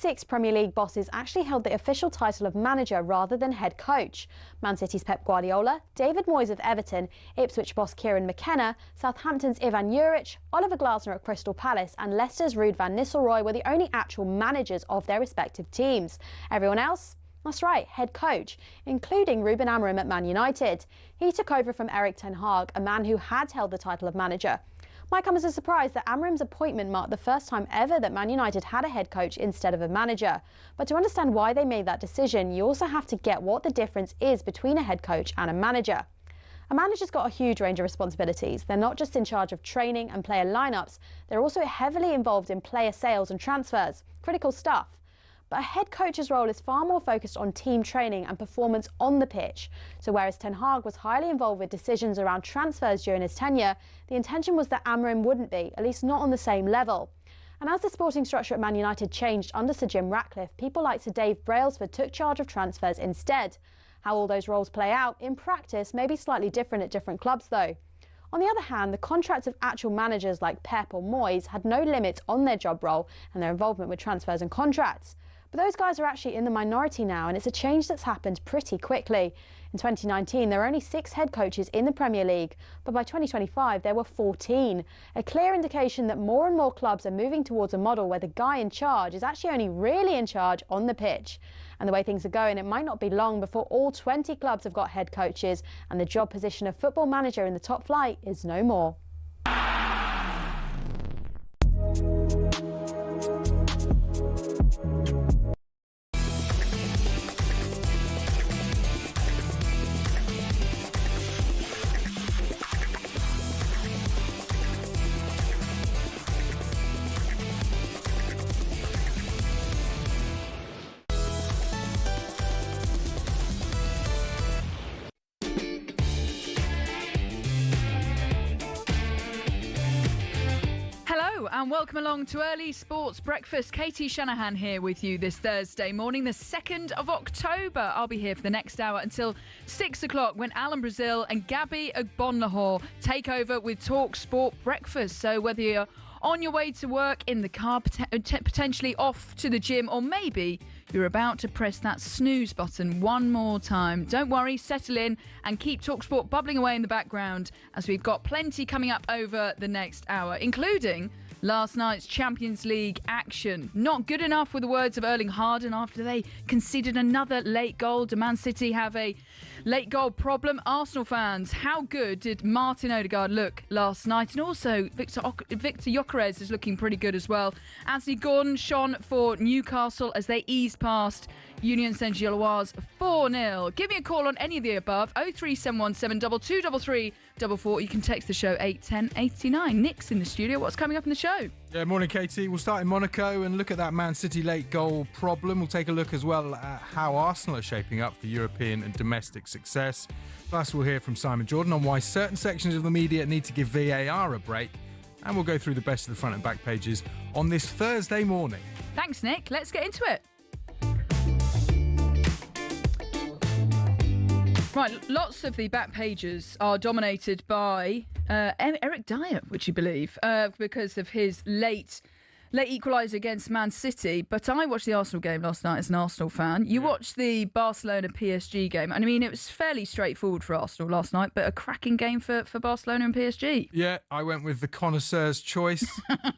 6 Premier League bosses actually held the official title of manager rather than head coach. Man City's Pep Guardiola, David Moyes of Everton, Ipswich boss Kieran McKenna, Southampton's Ivan Juric, Oliver Glasner at Crystal Palace and Leicester's Ruud van Nistelrooy were the only actual managers of their respective teams. Everyone else? That's right, head coach, including Ruben Amorim at Man United. He took over from Erik ten Hag, a man who had held the title of manager. Might come as a surprise that Amorim's appointment marked the first time ever that Man United had a head coach instead of a manager. But to understand why they made that decision, you also have to get what the difference is between a head coach and a manager. A manager's got a huge range of responsibilities. They're not just in charge of training and player lineups, they're also heavily involved in player sales and transfers. Critical stuff. But a head coach's role is far more focused on team training and performance on the pitch. So whereas Ten Hag was highly involved with decisions around transfers during his tenure, the intention was that Amorim wouldn't be, at least not on the same level. And as the sporting structure at Man United changed under Sir Jim Ratcliffe, people like Sir Dave Brailsford took charge of transfers instead. How all those roles play out in practice may be slightly different at different clubs though. On the other hand, the contracts of actual managers like Pep or Moyes had no limits on their job role and their involvement with transfers and contracts. But those guys are actually in the minority now, and it's a change that's happened pretty quickly. In 2019, there were only 6 head coaches in the Premier League, but by 2025 there were 14. A clear indication that more and more clubs are moving towards a model where the guy in charge is actually only really in charge on the pitch. And the way things are going, it might not be long before all 20 clubs have got head coaches, and the job position of football manager in the top flight is no more. And welcome along to Early Sports Breakfast. Katie Shanahan here with you this Thursday morning, the 2nd of October. I'll be here for the next hour until 6 o'clock when Alan Brazil and Gabby Ogbonlahor take over with talkSPORT Breakfast. So whether you're on your way to work, in the car, potentially off to the gym, or maybe you're about to press that snooze button one more time, don't worry, settle in and keep talkSPORT bubbling away in the background as we've got plenty coming up over the next hour, including last night's Champions League action. Not good enough, with the words of Erling Haaland, after they conceded another late goal. Do Man City have a late goal problem? Arsenal fans, how good did Martin Odegaard look last night? And also Victor Gyökeres is looking pretty good as well. Anthony Gordon shone for Newcastle as they eased past Union Saint-Gilloise 4-0. Give me a call on any of the above, 03717 2233 44. You can text the show 81089. Nick's in the studio. What's coming up in the show? Yeah, morning, Katie. We'll start in Monaco and look at that Man City late goal problem. We'll take a look as well at how Arsenal are shaping up for European and domestic success. Plus, we'll hear from Simon Jordan on why certain sections of the media need to give VAR a break. And we'll go through the best of the front and back pages on this Thursday morning. Thanks, Nick. Let's get into it. Right, lots of the back pages are dominated by Eric Dyer, would you believe, because of his late equaliser against Man City. But I watched the Arsenal game last night as an Arsenal fan. You watched the Barcelona-PSG game. And I mean, it was fairly straightforward for Arsenal last night, but a cracking game for Barcelona and PSG. Yeah, I went with the connoisseur's choice.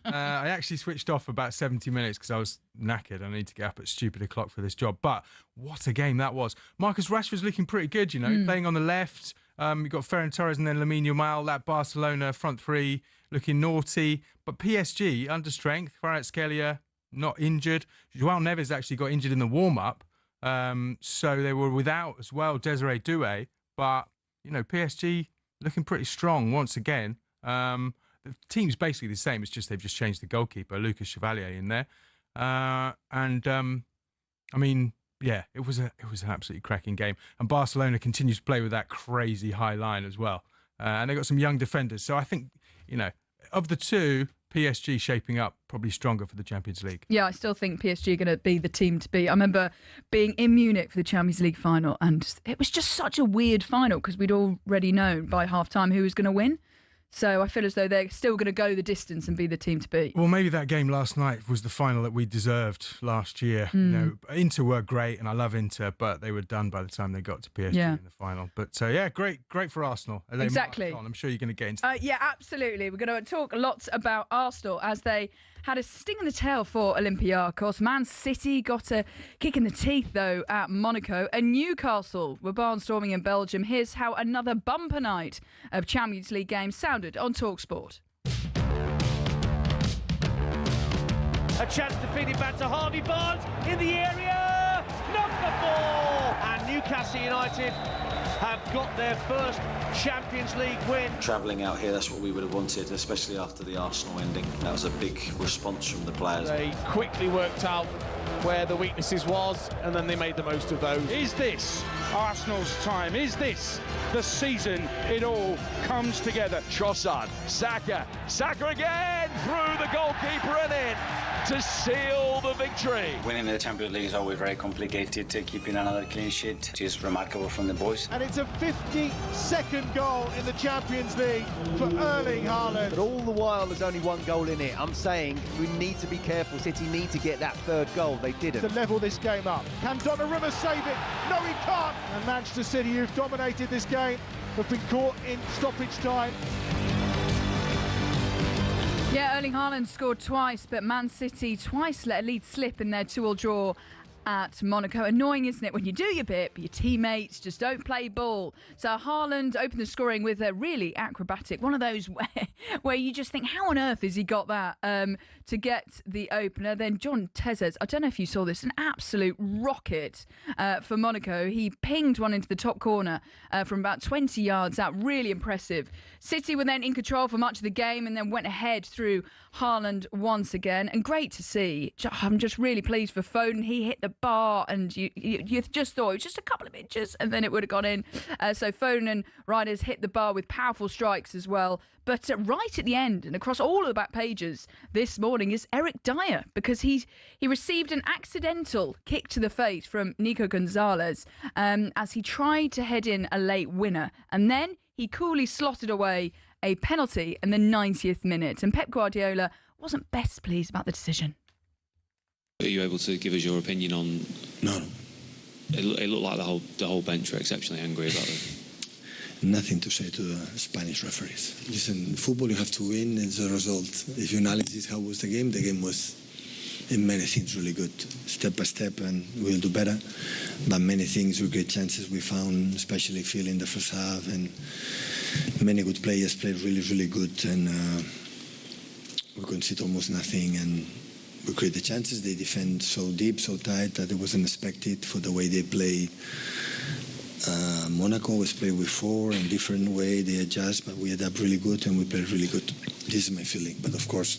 I actually switched off for about 70 minutes because I was knackered. I need to get up at stupid o'clock for this job. But what a game that was. Marcus Rashford's looking pretty good, you know, playing on the left. You've got Ferran Torres and then Lamine Yamal. That Barcelona front three looking naughty. But PSG, under strength. Kvaratskhelia not injured. João Neves actually got injured in the warm-up. So they were without as well Desiree Doué. But, you know, PSG looking pretty strong once again. The team's basically the same. It's just they've just changed the goalkeeper, Lucas Chevalier, in there. I mean, yeah, it was an absolutely cracking game. And Barcelona continues to play with that crazy high line as well. And they've got some young defenders. So I think, you know, of the two, PSG shaping up probably stronger for the Champions League. Yeah, I still think PSG are going to be the team to beat. I remember being in Munich for the Champions League final, and it was just such a weird final because we'd already known by half-time who was going to win. So I feel as though they're still going to go the distance and be the team to beat. Well, maybe that game last night was the final that we deserved last year. You know, Inter were great, and I love Inter, but they were done by the time they got to PSG in the final. But yeah, great for Arsenal. Exactly. I'm sure you're going to get into that. Yeah, absolutely. We're going to talk lots about Arsenal as they had a sting in the tail for Olympiacos. Man City got a kick in the teeth, though, at Monaco. And Newcastle were barnstorming in Belgium. Here's how another bumper night of Champions League games sounded on talkSPORT. A chance to feed it back to Harvey Barnes in the area. Knuckleball! And Newcastle United have got their first Champions League win. Travelling out here, that's what we would have wanted, especially after the Arsenal ending. That was a big response from the players. They quickly worked out where the weaknesses was, and then they made the most of those. Is this Arsenal's time? Is this the season it all comes together? Trossard, Saka again, through the goalkeeper and in to seal the victory. Winning the Champions League is always very complicated. Keeping another clean sheet is remarkable from the boys. And it's a 52nd goal in the Champions League for Erling Haaland. But all the while, there's only one goal in it. I'm saying we need to be careful. City need to get that third goal. They didn't. To level this game up. Can Donnarumma save it? No, he can't. And Manchester City, who've dominated this game, have been caught in stoppage time. Yeah, Erling Haaland scored twice, but Man City twice let a lead slip in their 2-2 draw at Monaco. Annoying, isn't it, when you do your bit, but your teammates just don't play ball. So Haaland opened the scoring with a really acrobatic, one of those where you just think, how on earth has he got that to get the opener? Then John Tezes, I don't know if you saw this, an absolute rocket for Monaco. He pinged one into the top corner from about 20 yards out. Really impressive. City were then in control for much of the game and then went ahead through Haaland once again. And great to see. I'm just really pleased for Foden. He hit the bar and you just thought it was just a couple of inches and then it would have gone in. So Foden and Riders hit the bar with powerful strikes as well. But right at the end and across all of the back pages this morning is Eric Dyer, because he received an accidental kick to the face from Nico Gonzalez as he tried to head in a late winner. And then he coolly slotted away a penalty in the 90th minute. And Pep Guardiola wasn't best pleased about the decision. Are you able to give us your opinion on? No. It looked like the whole bench were exceptionally angry about it. Nothing to say to the Spanish referees. Listen, football you have to win. It's a result. If you analyze how was the game was in many things really good, step by step, and we'll do better. But many things were great chances we found, especially Phil in the first half, and many good players played really, really good, and we conceded almost nothing, and we create the chances. They defend so deep, so tight that it wasn't expected for the way they play. Monaco always play with four in different way. They adjust, but we adapt really good and we play really good. This is my feeling. But of course,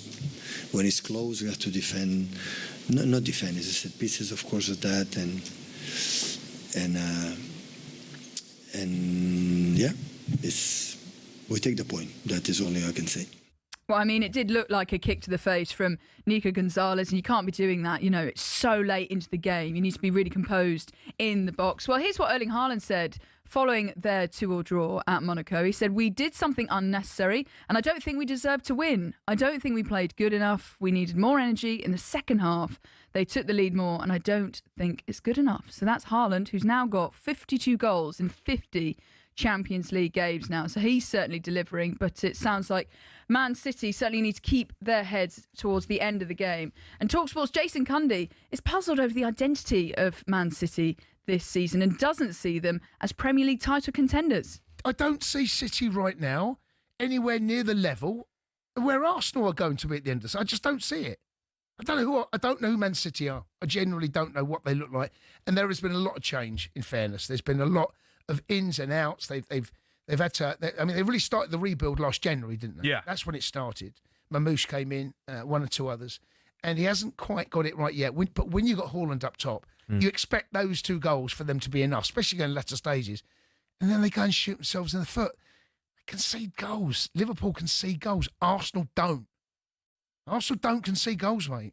when it's close, we have to defend. Not defend. It's a set pieces, of course, of that, and yeah, we take the point. That is only I can say. Well, I mean, it did look like a kick to the face from Nico Gonzalez, and you can't be doing that. You know, it's so late into the game. You need to be really composed in the box. Well, here's what Erling Haaland said following their 2-2 draw at Monaco. He said, "We did something unnecessary, and I don't think we deserved to win. I don't think we played good enough. We needed more energy in the second half. They took the lead more, and I don't think it's good enough." So that's Haaland, who's now got 52 goals in 50 Champions League games now. So he's certainly delivering, but it sounds like Man City certainly need to keep their heads towards the end of the game. And talkSPORT's Jason Cundy is puzzled over the identity of Man City this season and doesn't see them as Premier League title contenders. I don't see City right now anywhere near the level where Arsenal are going to be at the end of this. I just don't see it. I don't know who Man City are. I genuinely don't know what they look like. And there has been a lot of change, in fairness. There's been a lot of ins and outs. They've had to. They really started the rebuild last January, didn't they? Yeah, that's when it started. Mamouche came in, one or two others, and he hasn't quite got it right yet. But when you got Haaland up top, you expect those 2 goals for them to be enough, especially going latter stages. And then they go and shoot themselves in the foot. They concede goals. Liverpool concede goals. Arsenal don't. Arsenal don't concede goals, mate.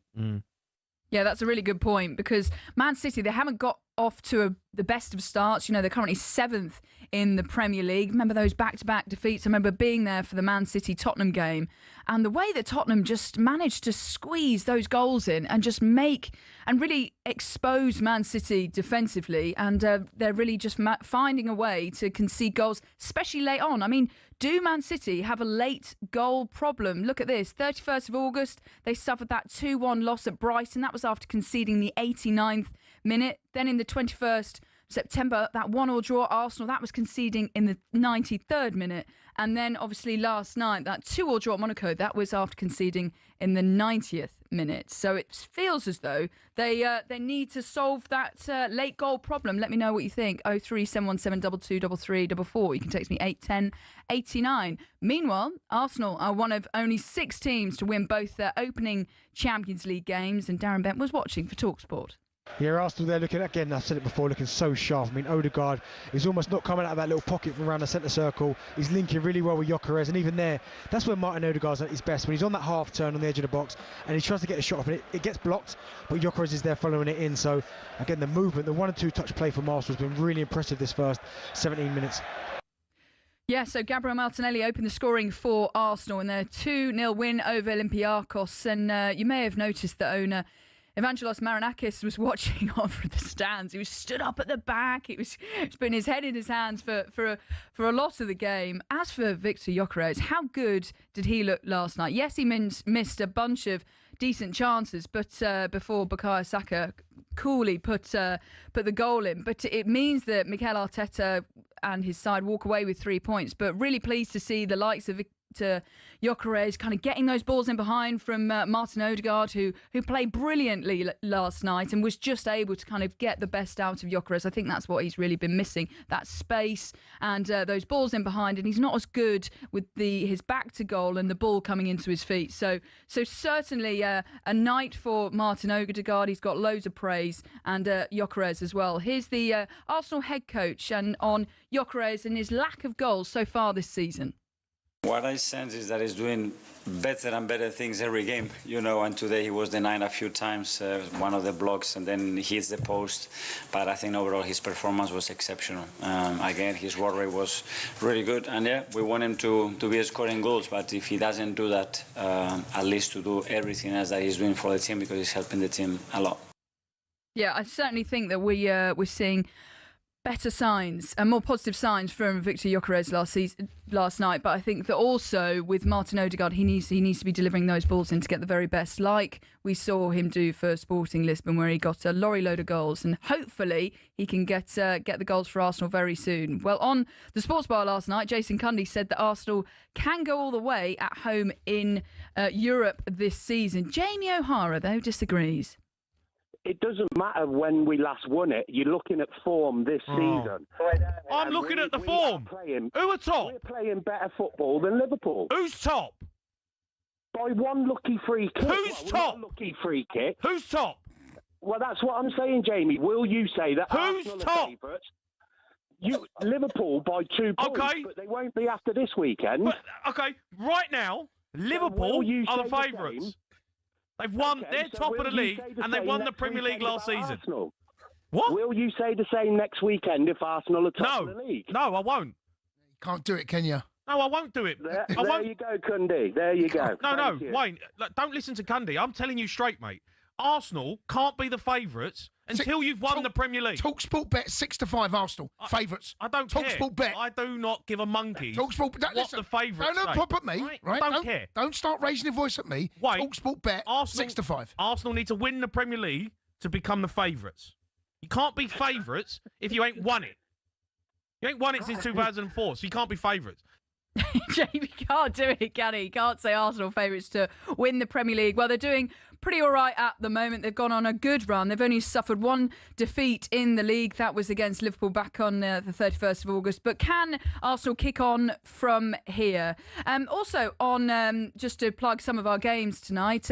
Yeah, that's a really good point, because Man City, they haven't got off to the best of starts. You know, they're currently 7th in the Premier League. Remember those back-to-back defeats? I remember being there for the Man City-Tottenham game. And the way that Tottenham just managed to squeeze those goals in and just make and really expose Man City defensively. And they're really just finding a way to concede goals, especially late on. I mean, do Man City have a late goal problem? Look at this. 31st of August, they suffered that 2-1 loss at Brighton. That was after conceding the 89th minute. Then in the 21st September, that 1-1 draw Arsenal, that was conceding in the 93rd minute. And then obviously last night, that 2-2 draw at Monaco, that was after conceding in the 90th minute. So it feels as though they need to solve that late goal problem. Let me know what you think. 03717 223344. You can text me 81089. Meanwhile, Arsenal are one of only 6 teams to win both their opening Champions League games, and Darren Bent was watching for talkSPORT. Yeah, Arsenal there looking, again, I've said it before, looking so sharp. I mean, Odegaard is almost not coming out of that little pocket from around the centre circle. He's linking really well with Gyökeres, and even there, that's where Martin Odegaard's at his best, when he's on that half turn on the edge of the box and he tries to get a shot off, and it gets blocked, but Gyökeres is there following it in. So again, the movement, the 1 and 2 touch play from Arsenal has been really impressive this first 17 minutes. Yeah, so Gabriel Martinelli opened the scoring for Arsenal in their 2-0 win over Olympiacos, and you may have noticed the owner Evangelos Marinakis was watching on from the stands. He was stood up at the back. He was putting his head in his hands for a lot of the game. As for Victor Gyökeres, how good did he look last night? Yes, he missed a bunch of decent chances, but before Bukayo Saka coolly put the goal in. But it means that Mikel Arteta and his side walk away with 3 points. But really pleased to see the likes of Gyökeres kind of getting those balls in behind from Martin Odegaard, who played brilliantly last night and was just able to kind of get the best out of Gyökeres. I think that's what he's really been missing, that space and those balls in behind, and he's not as good with his back to goal and the ball coming into his feet. So certainly a night for Martin Odegaard. He's got loads of praise, and Gyökeres as well. Here's the Arsenal head coach and on Gyökeres and his lack of goals so far this season. What I sense is that he's doing better and better things every game, you know, and today he was denied a few times, one of the blocks, and then hits the post. But I think overall his performance was exceptional. Again, his work rate was really good, and yeah, we want him to be scoring goals, but if he doesn't do that, at least to do everything else that he's doing for the team, because he's helping the team a lot. Yeah, I certainly think that we're seeing better signs and more positive signs from Victor Gyökeres last night, but I think that also with Martin Odegaard, he needs to be delivering those balls in to get the very best, like we saw him do for Sporting Lisbon, where he got a lorry load of goals, and hopefully he can get the goals for Arsenal very soon. Well, on the Sports Bar last night, Jason Cundy said that Arsenal can go all the way at home in Europe this season. Jamie O'Hara, though, disagrees. It doesn't matter when we last won it. You're looking at form this season. I'm looking at the form. Who are top? We're playing better football than Liverpool. Who's top? By one lucky free kick. Who's top? Lucky free kick. Who's top? Well, that's what I'm saying, Jamie. Will you say that Who's Arsenal top? Are favourites? Liverpool by 2 points, okay, but they won't be after this weekend. But, okay, right now, Liverpool are the favourites. They've won. Okay, they're so top of the league, and they won the Premier League last season. Arsenal? What? Will you say the same next weekend if Arsenal are top of the league? No, I won't. You can't do it, can you? No, I won't do it. There you go, Cundy. There you go. No, Wayne, don't listen to Cundy. I'm telling you straight, mate. Arsenal can't be the favourites until you've won the Premier League. talkSPORT bet 6-5 Arsenal favourites. I don't care. talkSPORT bet. I do not give a monkey. talkSPORT bet. What the favourites say. Don't pop at me. Right? I don't care. Don't start raising your voice at me. Wait. talkSPORT bet Arsenal, 6-5. Arsenal need to win the Premier League to become the favourites. You can't be favourites if you ain't won it. You ain't won it since 2004, so you can't be favourites. Jamie can't do it, can he? Can't say Arsenal favourites to win the Premier League. Well, they're doing pretty all right at the moment. They've gone on a good run. They've only suffered one defeat in the league. That was against Liverpool back on the 31st of August. But can Arsenal kick on from here? Also, on just to plug some of our games tonight,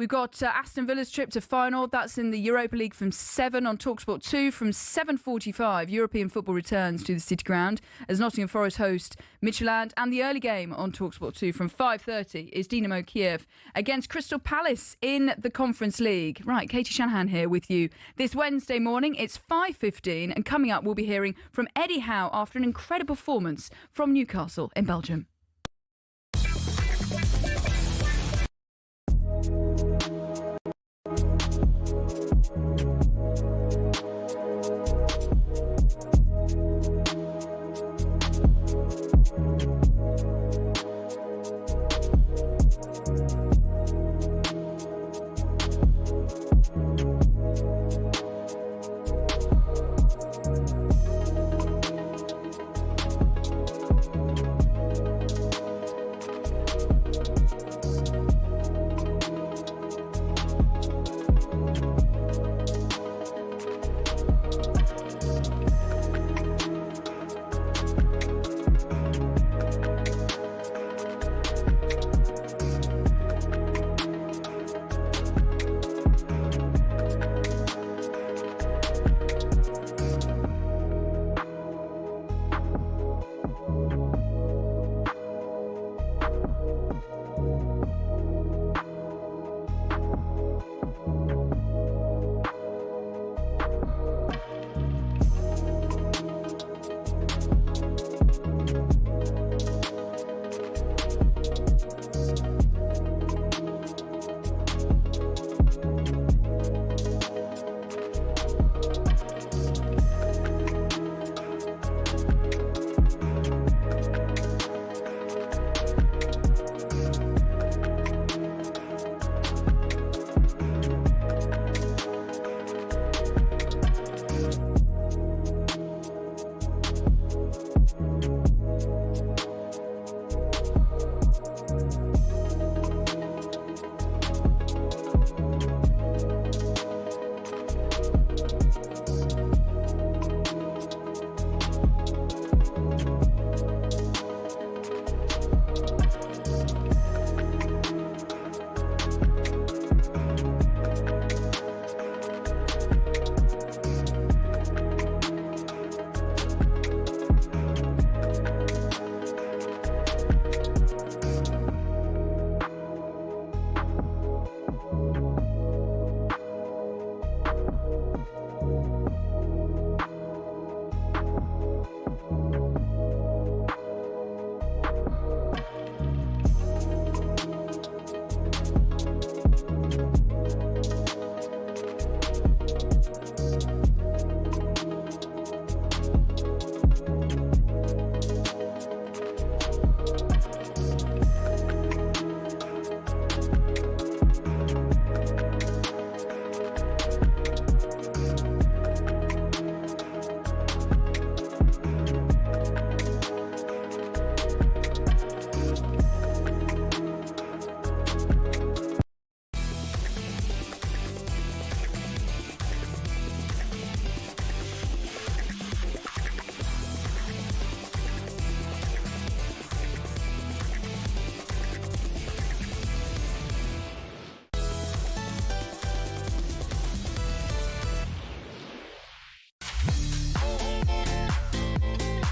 We've got Aston Villa's trip to Feyenoord. That's in the Europa League from 7 on talkSPORT 2. From 7:45, European football returns to the City Ground as Nottingham Forest host Midtjylland. And the early game on talkSPORT 2 from 5:30 is Dynamo Kiev against Crystal Palace in the Conference League. Right, Katie Shanahan here with you this Wednesday morning. It's 5:15 and coming up we'll be hearing from Eddie Howe after an incredible performance from Newcastle in Belgium.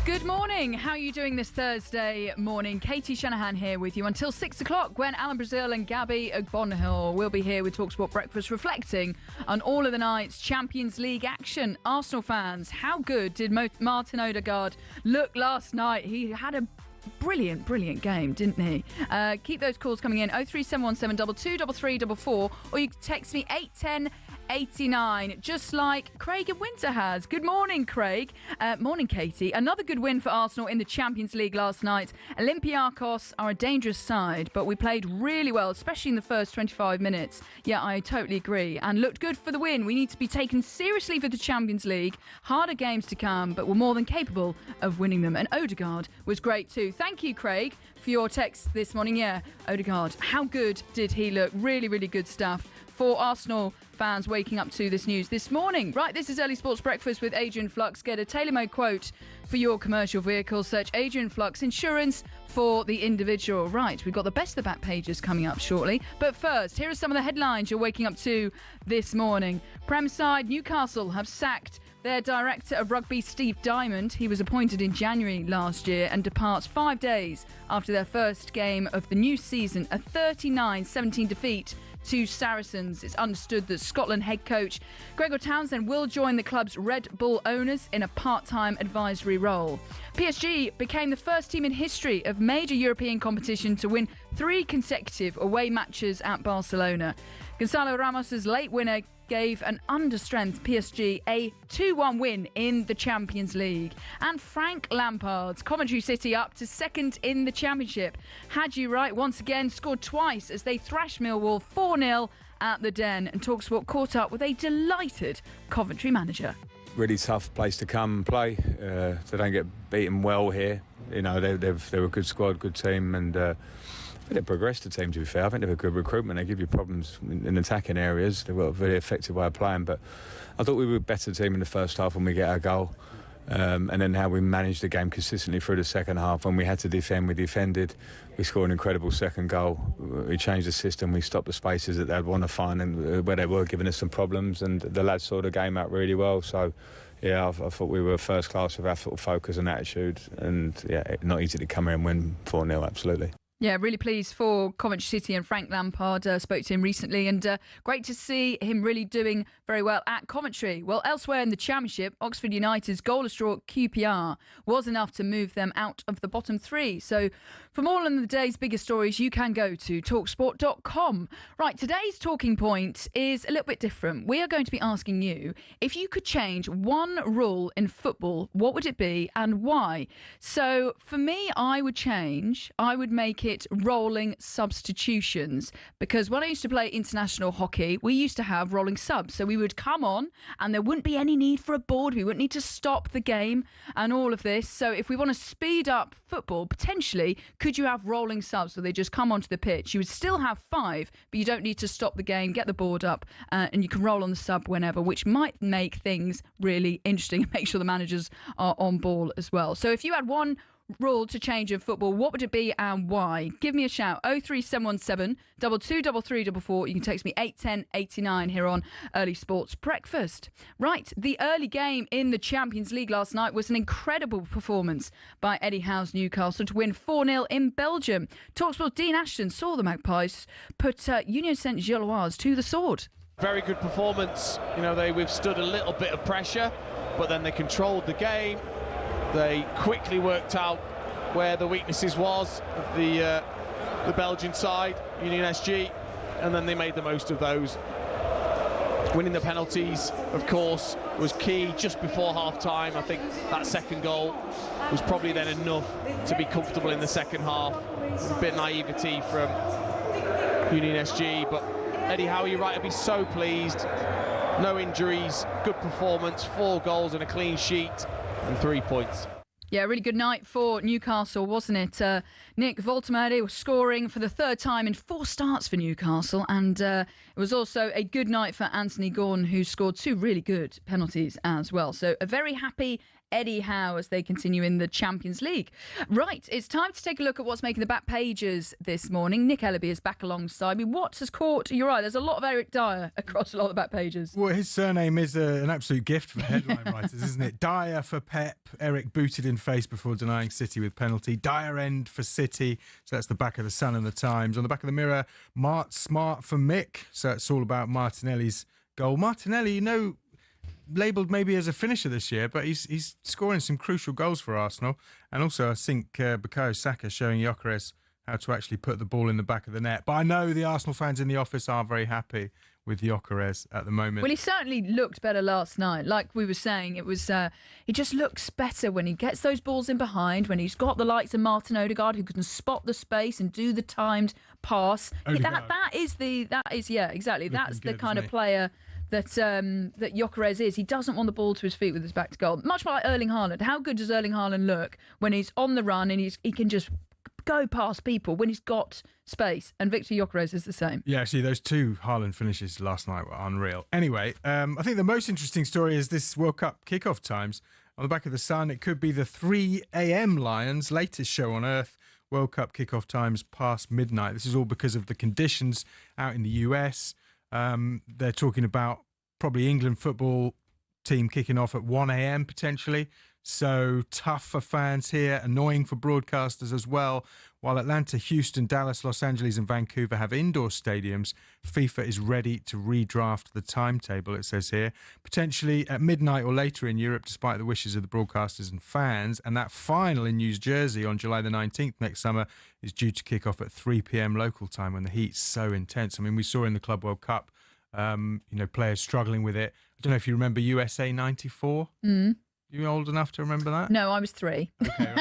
Good morning. How are you doing this Thursday morning? Katie Shanahan here with you until 6 o'clock when Alan Brazil and Gabby Ogbonhill will be here with talkSPORT Breakfast reflecting on all of the night's Champions League action. Arsenal fans, how good did Martin Odegaard look last night? He had a brilliant game, didn't he? Keep those calls coming in 03717 223344 or you can text me 81089, just like Craig in Winter has. Good morning, Craig. Morning, Katie. Another good win for Arsenal in the Champions League last night. Olympiacos are a dangerous side, but we played really well, especially in the first 25 minutes. Yeah, I totally agree. And looked good for the win. We need to be taken seriously for the Champions League. Harder games to come, but we're more than capable of winning them. And Odegaard was great too. Thank you, Craig, for your text this morning. Yeah, Odegaard, how good did he look? Really good stuff for Arsenal fans waking up to this news this morning. Right, this is Early Sports Breakfast with Adrian Flux. Get a tailor-made quote for your commercial vehicle. Search Adrian Flux Insurance for the individual. Right, we've got the best of the back pages coming up shortly. But first, here are some of the headlines you're waking up to this morning. Prem side Newcastle have sacked their director of rugby, Steve Diamond. He was appointed in January last year and departs 5 days after their first game of the new season, a 39-17 defeat to Saracens. It's understood that Scotland head coach Gregor Townsend will join the club's Red Bull owners in a part-time advisory role. PSG became the first team in history of major European competition to win 3 consecutive away matches at Barcelona. Gonzalo Ramos's late winner gave an understrength PSG a 2-1 win in the Champions League. And Frank Lampard's Coventry City up to second in the Championship. Had you right once again, scored twice as they thrashed Millwall 4-0 at the Den. And talkSPORT caught up with a delighted Coventry manager. Really tough place to come and play. They don't get beaten well here. You know, they're a good squad, good team, and I think they progressed the team, to be fair. I think they have a good recruitment. They give you problems in attacking areas. They've got a very effective way of playing. But I thought we were a better team in the first half when we get our goal. And then how we managed the game consistently through the second half. When we had to defend, we defended. We scored an incredible second goal. We changed the system. We stopped the spaces that they'd want to find and where they were giving us some problems. And the lads saw the game out really well. So, yeah, I thought we were first class with our focus and attitude. And, yeah, not easy to come here and win 4-0, absolutely. Yeah, really pleased for Coventry City, and Frank Lampard spoke to him recently, and great to see him really doing very well at Coventry. Well, elsewhere in the Championship, Oxford United's goalless draw at QPR was enough to move them out of the bottom 3. So from all of the day's biggest stories, you can go to talksport.com. Right, today's talking point is a little bit different. We are going to be asking you, if you could change one rule in football, what would it be and why? So for me, I would make it rolling substitutions, because when I used to play international hockey, we used to have rolling subs. So we would come on and there wouldn't be any need for a board. We wouldn't need to stop the game and all of this. So if we want to speed up football, potentially, could you have rolling subs where they just come onto the pitch? You would still have 5, but you don't need to stop the game, get the board up, and you can roll on the sub whenever, which might make things really interesting and make sure the managers are on ball as well. So if you had one rule to change in football, what would it be and why? Give me a shout. 03717 223344. You can text me 81089 here on Early Sports Breakfast. Right, the early game in the Champions League last night was an incredible performance by Eddie Howe's Newcastle to win 4-0 in Belgium. talkSPORT's Dean Ashton saw the Magpies put Union Saint-Gilloise to the sword. Very good performance. You know, they withstood a little bit of pressure, but then they controlled the game. They quickly worked out where the weaknesses was of the Belgian side, Union SG, and then they made the most of those. Winning the penalties, of course, was key just before half-time. I think that second goal was probably then enough to be comfortable in the second half. A bit of naivety from Union SG, but Eddie Howe, you're right, I'd be so pleased. No injuries, good performance, 4 goals and a clean sheet. And 3 points. Yeah, really good night for Newcastle, wasn't it? Nick Voltemade was scoring for the 3rd time in 4 starts for Newcastle, and it was also a good night for Anthony Gordon, who scored 2 really good penalties as well. So a very happy Eddie Howe as they continue in the Champions League. Right, it's time to take a look at what's making the back pages this morning. Nick Ellaby is back alongside me. What has caught your eye? There's a lot of Eric Dyer across a lot of the back pages. Well, his surname is an absolute gift for headline writers, isn't it? Dyer for Pep. Eric booted in face before denying City with penalty. Dyer end for City. So that's the back of the Sun and the Times. On the back of the Mirror, Mart Smart for Mick. So it's all about Martinelli's goal. Martinelli, you know, labelled maybe as a finisher this year, but he's scoring some crucial goals for Arsenal. And also I think Bukayo Saka showing Gyökeres how to actually put the ball in the back of the net. But I know the Arsenal fans in the office are very happy with Gyökeres at the moment. Well, he certainly looked better last night. Like we were saying, it was he just looks better when he gets those balls in behind, when he's got the likes of Martin Odegaard who can spot the space and do the timed pass. That is exactly. That's the kind of player that Gyökeres is. He doesn't want the ball to his feet with his back to goal. Much like Erling Haaland. How good does Erling Haaland look when he's on the run and he can just go past people when he's got space. And Victor Gyökeres is the same. Yeah, actually, those two Haaland finishes last night were unreal. Anyway, I think the most interesting story is this World Cup kickoff times. On the back of the Sun, it could be the 3 a.m. Lions' latest show on Earth. World Cup kickoff times past midnight. This is all because of the conditions out in the US. They're talking about probably England football team kicking off at 1 a.m. potentially. So tough for fans here, annoying for broadcasters as well. While Atlanta, Houston, Dallas, Los Angeles and Vancouver have indoor stadiums, FIFA is ready to redraft the timetable, it says here. Potentially at midnight or later in Europe, despite the wishes of the broadcasters and fans. And that final in New Jersey on July the 19th next summer is due to kick off at 3 p.m. local time when the heat's so intense. I mean, we saw in the Club World Cup, players struggling with it. I don't know if you remember USA 94. You old enough to remember that? No, I was 3. Okay,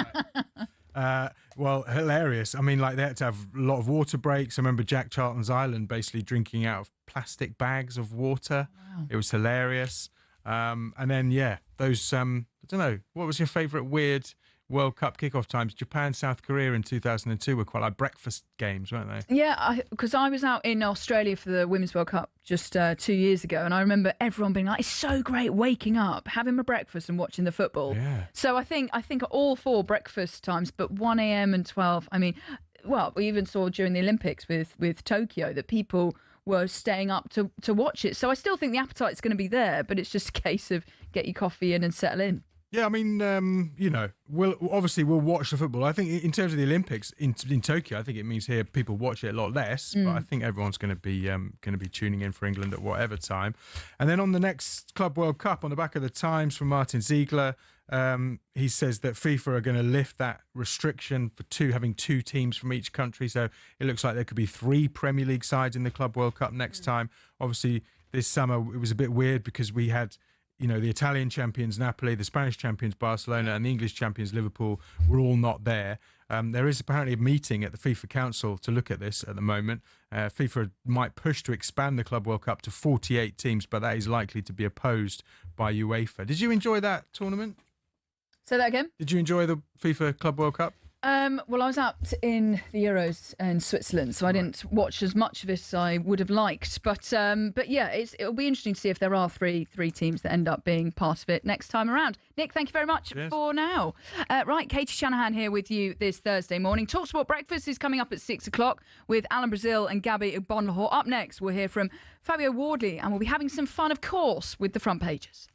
right. Well, hilarious. I mean, like they had to have a lot of water breaks. I remember Jack Charlton's Island basically drinking out of plastic bags of water. Wow. It was hilarious. And then, those, I don't know, what was your favourite weird World Cup kickoff times? Japan, South Korea in 2002 were quite like breakfast games, weren't they? Yeah, because I was out in Australia for the Women's World Cup just 2 years ago, and I remember everyone being like, it's so great waking up, having my breakfast and watching the football. Yeah. So I think all 4 breakfast times, but 1 a.m. and 12, I mean, well, we even saw during the Olympics with Tokyo that people were staying up to watch it. So I still think the appetite's going to be there, but it's just a case of get your coffee in and settle in. Yeah, I mean, we'll watch the football. I think in terms of the Olympics in Tokyo, I think it means here people watch it a lot less. But I think everyone's going to be tuning in for England at whatever time. And then on the next Club World Cup, on the back of the Times from Martin Ziegler, he says that FIFA are going to lift that restriction for having 2 teams from each country. So it looks like there could be 3 Premier League sides in the Club World Cup next time. Obviously, this summer it was a bit weird because we had, the Italian champions, Napoli, the Spanish champions, Barcelona, and the English champions, Liverpool, were all not there. There is apparently a meeting at the FIFA Council to look at this at the moment. FIFA might push to expand the Club World Cup to 48 teams, but that is likely to be opposed by UEFA. Did you enjoy that tournament? Say that again? Did you enjoy the FIFA Club World Cup? Well, I was out in the Euros in Switzerland, so I didn't watch as much of it as I would have liked. But yeah, it'll be interesting to see if there are three teams that end up being part of it next time around. Nick, thank you very much for now. Right, Katie Shanahan here with you this Thursday morning. talkSPORT Breakfast is coming up at 6 o'clock with Alan Brazil and Gabby Bonlahor. Up next, we'll hear from Fabio Wardley, and we'll be having some fun, of course, with the front pages.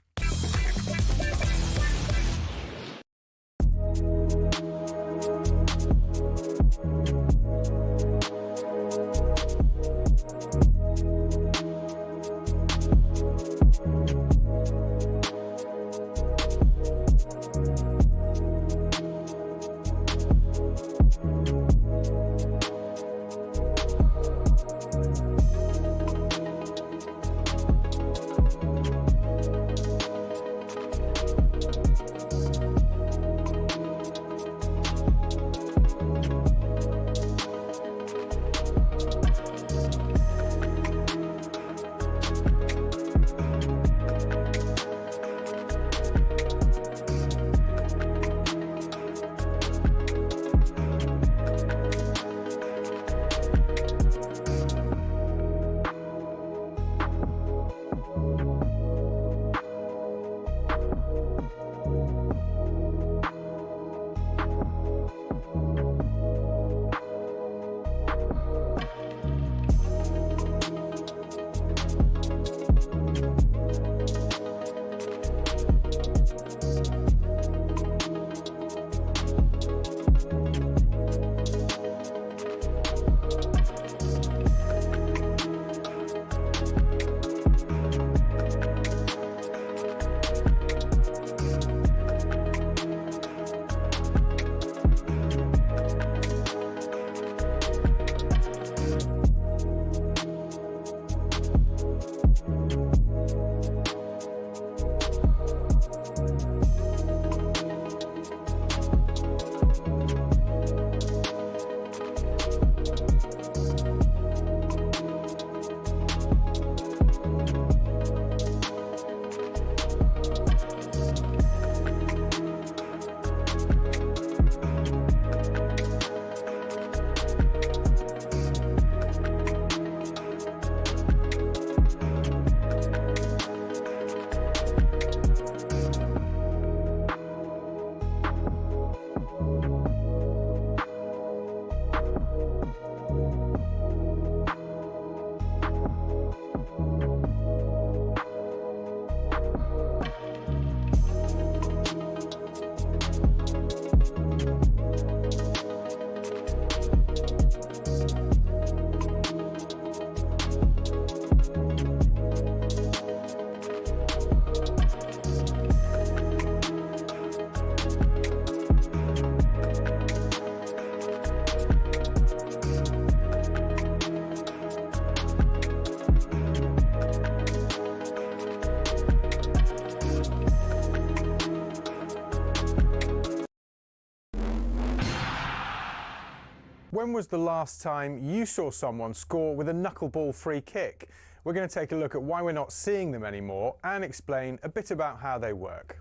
when was the last time you saw someone score with a knuckleball free kick? We're going to take a look at why we're not seeing them anymore and explain a bit about how they work.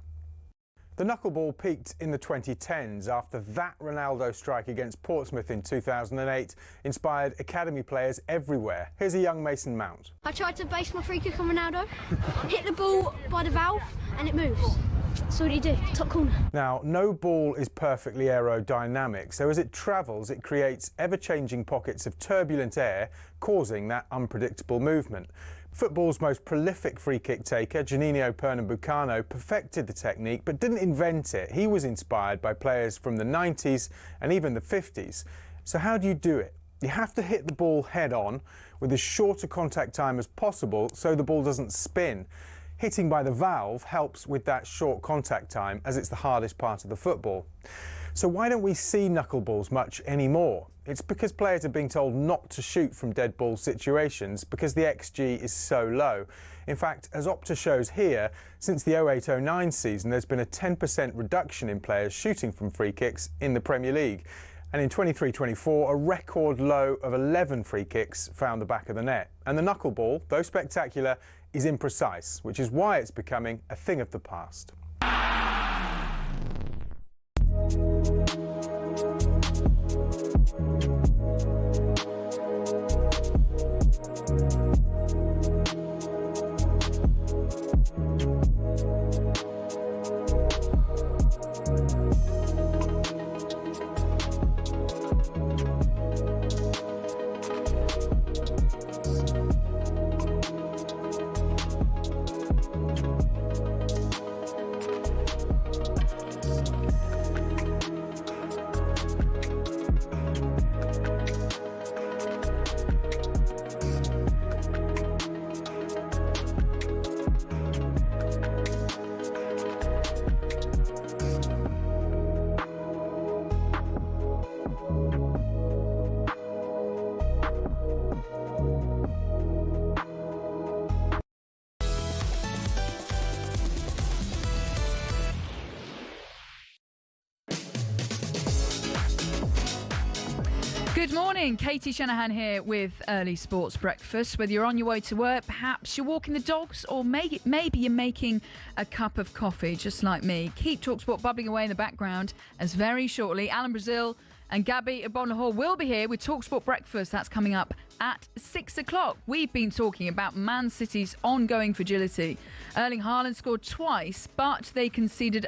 The knuckleball peaked in the 2010s after that Ronaldo strike against Portsmouth in 2008 inspired academy players everywhere. Here's a young Mason Mount. I tried to base my free kick on Ronaldo, hit the ball by the valve and it moves. So what do you do? Top corner. Now, no ball is perfectly aerodynamic, so as it travels it creates ever-changing pockets of turbulent air, causing that unpredictable movement. Football's most prolific free-kick taker, Juninho Pernambucano, perfected the technique but didn't invent it. He was inspired by players from the 90s and even the 50s. So how do you do it? You have to hit the ball head-on with as short a contact time as possible so the ball doesn't spin. Hitting by the valve helps with that short contact time, as it's the hardest part of the football. So why don't we see knuckleballs much anymore? It's because players are being told not to shoot from dead ball situations because the XG is so low. In fact, as Opta shows here, since the 08-09 season there's been a 10% reduction in players shooting from free kicks in the Premier League. And in 23-24, a record low of 11 free kicks found the back of the net. And the knuckleball, though spectacular, is imprecise, which is why it's becoming a thing of the past. Good morning, Katie Shanahan here with Early Sports Breakfast. Whether you're on your way to work, perhaps you're walking the dogs, or maybe you're making a cup of coffee, just like me. Keep talkSPORT bubbling away in the background, as very shortly Alan Brazil and Gabby Agbonlahor will be here with talkSPORT Breakfast. That's coming up at 6 o'clock. We've been talking about Man City's ongoing fragility. Erling Haaland scored twice, but they conceded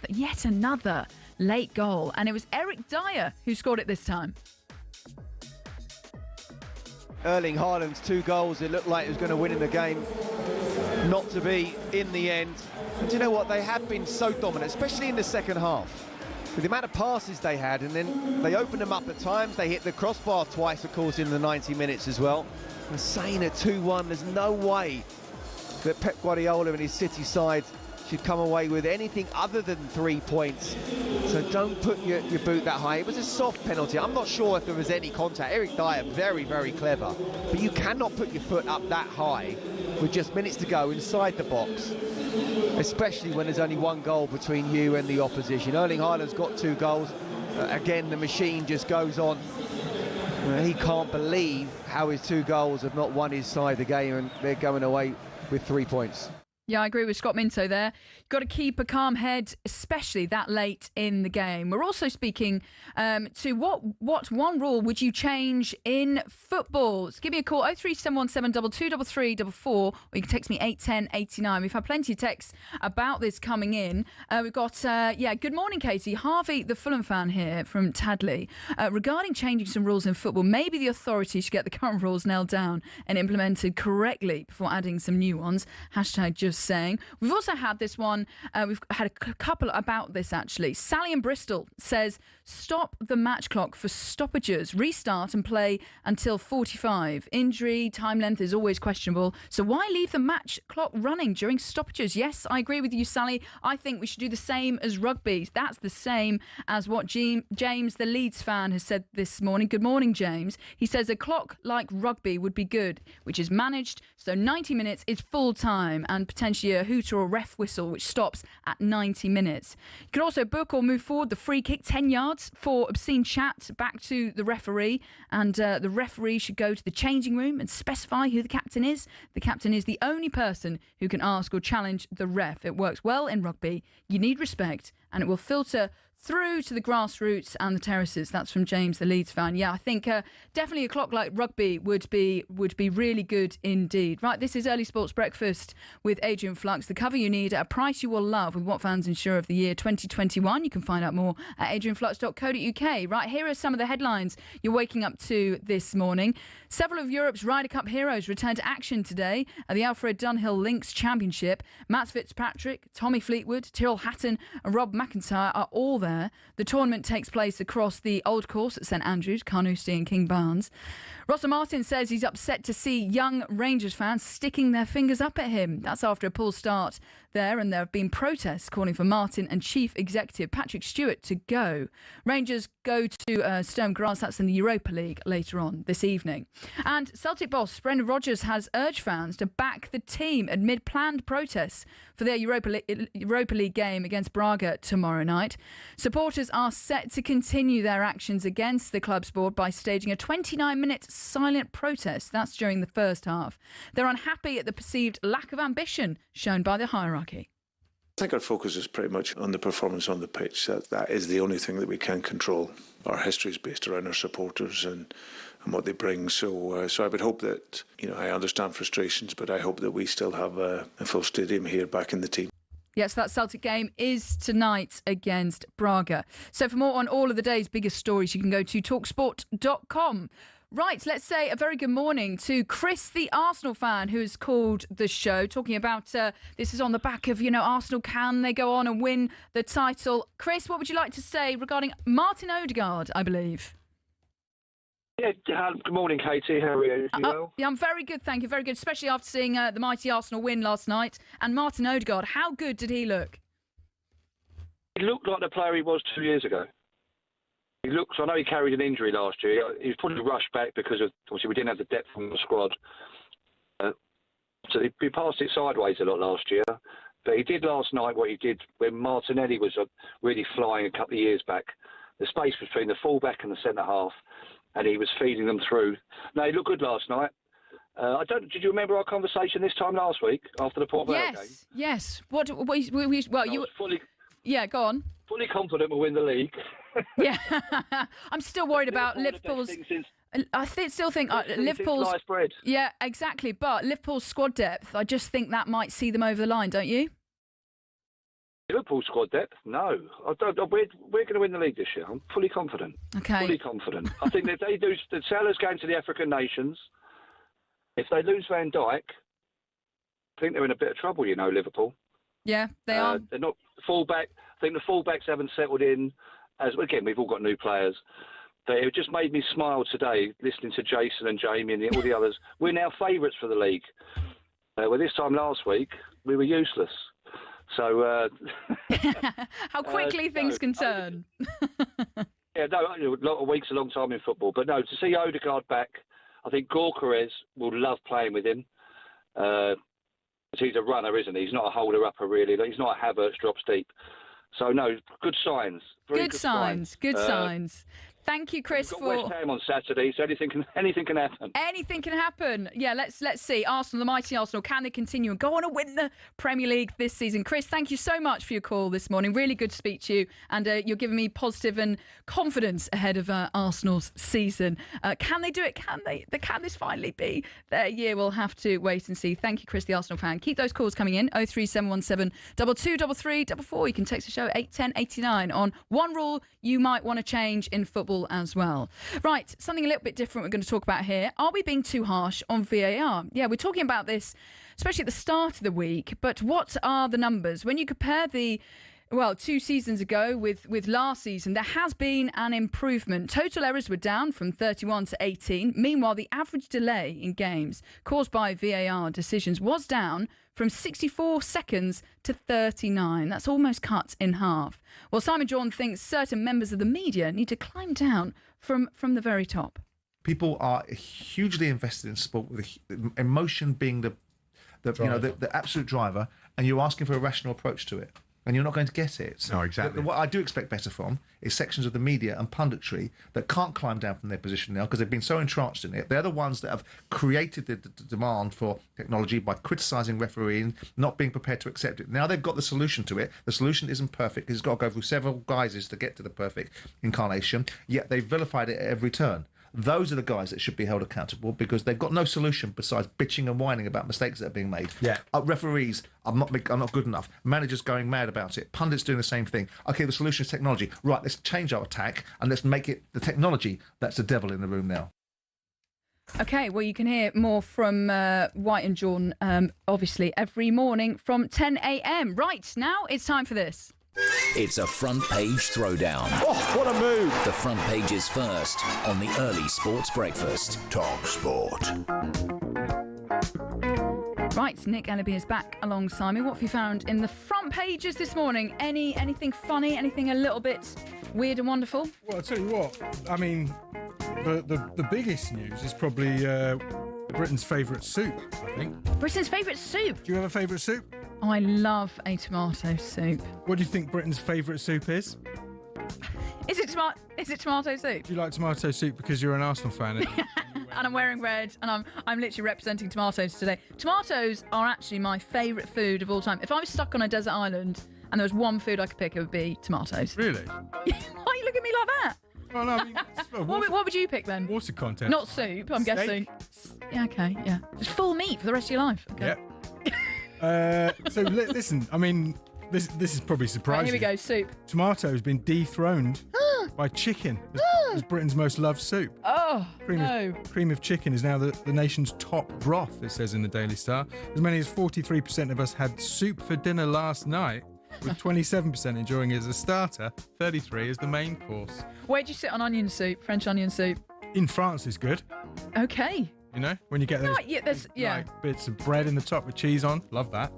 yet another late goal, and it was Eric Dyer who scored it this time. Erling Haaland's 2 goals, it looked like it was going to win in the game. Not to be in the end. And do you know what? They have been so dominant, especially in the second half. With the amount of passes they had, and then they opened them up at times. They hit the crossbar twice, of course, in the 90 minutes as well. And saying at 2-1, there's no way that Pep Guardiola and his City side should come away with anything other than 3 points. So don't put your boot that high. It was a soft penalty. I'm not sure if there was any contact. Eric Dyer, very, very clever. But you cannot put your foot up that high with just minutes to go inside the box, especially when there's only 1 goal between you and the opposition. Erling Haaland's got 2 goals. Again, the machine just goes on. He can't believe how his 2 goals have not won his side the game, and they're going away with 3 points. Yeah, I agree with Scott Minto there. Got to keep a calm head, especially that late in the game. We're also speaking to what one rule would you change in football? So give me a call, 03717 223344, or you can text me 81089. We've had plenty of texts about this coming in. We've got, good morning, Katie. Harvey, the Fulham fan here from Tadley. Regarding changing some rules in football, maybe the authorities should get the current rules nailed down and implemented correctly before adding some new ones. Hashtag just saying. We've also had this one, we've had a couple about this actually. Sally in Bristol says, stop the match clock for stoppages, restart and play until 45. Injury time length is always questionable, so why leave the match clock running during stoppages? Yes, I agree with you, Sally. I think we should do the same as rugby. That's the same as what James, the Leeds fan, has said this morning. Good morning, James. He says a clock like rugby would be good, which is managed, so 90 minutes is full time and potentially potentially a hooter or ref whistle, which stops at 90 minutes. You can also book or move forward the free kick 10 yards for obscene chat back to the referee, and the referee should go to the changing room and specify who the captain is. The captain is the only person who can ask or challenge the ref. It works well in rugby. You need respect, and it will filter through to the grassroots and the terraces. That's from James, the Leeds fan. Yeah, I think definitely a clock like rugby would be really good indeed. Right, this is Early Sports Breakfast with Adrian Flux. The cover you need at a price you will love with What Fans Insurer of the Year 2021. You can find out more at adrianflux.co.uk. Right, here are some of the headlines you're waking up to this morning. Several of Europe's Ryder Cup heroes return to action today at the Alfred Dunhill Links Championship. Matt Fitzpatrick, Tommy Fleetwood, Tyrrell Hatton and Rob McIntyre are all there. The tournament takes place across the Old Course at St Andrews, Carnoustie and King Barnes. Rossa Martin says he's upset to see young Rangers fans sticking their fingers up at him. That's after a poor start there, and there have been protests calling for Martin and Chief Executive Patrick Stewart to go. Rangers go to Sturm Graz, that's in the Europa League, later on this evening. And Celtic boss Brendan Rodgers has urged fans to back the team amid planned protests for their Europa League game against Braga tomorrow night. Supporters are set to continue their actions against the club's board by staging a 29-minute silent protest. That's during the first half. They're unhappy at the perceived lack of ambition shown by the hierarchy. I think our focus is pretty much on the performance on the pitch. That is the only thing that we can control. Our history is based around our supporters and what they bring. So I would hope that, I understand frustrations, but I hope that we still have a full stadium here back in the team. Yes, that Celtic game is tonight against Braga. So for more on all of the day's biggest stories, you can go to talksport.com. Right, let's say a very good morning to Chris, the Arsenal fan, who has called the show, talking about this is on the back of, Arsenal, can they go on and win the title? Chris, what would you like to say regarding Martin Odegaard, I believe? Yeah, good morning, Katie. How are you? You well? Yeah, I'm very good, thank you. Very good, especially after seeing the mighty Arsenal win last night. And Martin Odegaard, how good did he look? He looked like the player he was 2 years ago. He looks. I know he carried an injury last year. He was probably rushed back because of, obviously, we didn't have the depth on the squad. So he passed it sideways a lot last year. But he did last night what he did when Martinelli was really flying a couple of years back. The space between the full-back and the centre-half, and he was feeding them through. No, he looked good last night. Did you remember our conversation this time last week after the Port Vale game? Yes. Yeah, go on. Fully confident we'll win the league. Yeah, I'm still worried about Liverpool's. I still think Liverpool's. Sliced bread. Yeah, exactly. But Liverpool's squad depth, I just think that might see them over the line, don't you? Liverpool squad depth? No, we're going to win the league this year. I'm fully confident. Okay. Fully confident. I think that they do. The Salah's going to the African nations. If they lose Van Dijk, I think they're in a bit of trouble. Liverpool. Yeah, they are. They're not fullback. I think the fullbacks haven't settled in. As again, we've all got new players. But it just made me smile today listening to Jason and Jamie and all the others. We're now favourites for the league. Well, this time last week we were useless. So how quickly things can turn. Yeah, no, a lot of weeks, a long time in football. But no, to see Odegaard back, I think Gyökeres will love playing with him. He's a runner, isn't he? He's not a holder-upper, really. He's not a Havertz drops deep. So, no, good signs. Good signs. Thank you, Chris. We've got West Ham on Saturday, so anything can happen. Anything can happen. Yeah, let's see. Arsenal, the mighty Arsenal, can they continue and go on and win the Premier League this season? Chris, thank you so much for your call this morning. Really good to speak to you, and you're giving me positive and confidence ahead of Arsenal's season. Can they do it? Can they? Can this finally be their year? We'll have to wait and see. Thank you, Chris, the Arsenal fan. Keep those calls coming in. 03717 223344. You can text the show 81089 on one rule you might want to change in football as well. Right, something a little bit different we're going to talk about here. Are we being too harsh on VAR? Yeah, we're talking about this, especially at the start of the week, but what are the numbers? When you compare 2 seasons ago with last season, there has been an improvement. Total errors were down from 31 to 18. Meanwhile, the average delay in games caused by VAR decisions was down from 64 seconds to 39. That's almost cut in half. Well, Simon John thinks certain members of the media need to climb down from the very top. People are hugely invested in sport, with emotion being the absolute driver, and you're asking for a rational approach to it. And you're not going to get it. No, exactly. What I do expect better from is sections of the media and punditry that can't climb down from their position now because they've been so entranced in it. They're the ones that have created the demand for technology by criticising refereeing, not being prepared to accept it. Now they've got the solution to it. The solution isn't perfect because it's got to go through several guises to get to the perfect incarnation, yet they've vilified it at every turn. Those are the guys that should be held accountable because they've got no solution besides bitching and whining about mistakes that are being made. Yeah. Referees, I'm not good enough. Managers going mad about it. Pundits doing the same thing. Okay, the solution is technology. Right, let's change our attack and let's make it the technology that's the devil in the room now. Okay, well, you can hear more from White and Jordan, obviously, every morning from 10 a.m. Right, now it's time for this. It's a front page throwdown. Oh, what a move! The front page is first on the early sports breakfast. talkSPORT. Right, Nick Ellaby is back alongside me. What have you found in the front pages this morning? Anything funny? Anything a little bit weird and wonderful? Well, I'll tell you what. I mean, the biggest news is probably Britain's favourite soup, I think. Britain's favourite soup? Do you have a favourite soup? Oh, I love a tomato soup. What do you think Britain's favourite soup is? Is it tomato soup? Do you like tomato soup because you're an Arsenal fan? And I'm wearing red, and I'm literally representing tomatoes today. Tomatoes are actually my favourite food of all time. If I was stuck on a desert island and there was one food I could pick, it would be tomatoes. Really? Why you look at me like that? Well, no, I mean, what would you pick then? Water content. Not soup, I'm guessing. Yeah, okay, yeah. Just full meat for the rest of your life. Okay. Yeah. So listen, I mean, this is probably surprising. Right, here we go, soup. Tomato has been dethroned by chicken as Britain's most loved soup. Oh, Cream of chicken is now the nation's top broth, it says in the Daily Star. As many as 43% of us had soup for dinner last night, with 27% enjoying it as a starter, 33% as the main course. Where do you sit on onion soup, French onion soup? In France is good. Okay. You know, when you get those like bits of bread in the top with cheese on. Love that.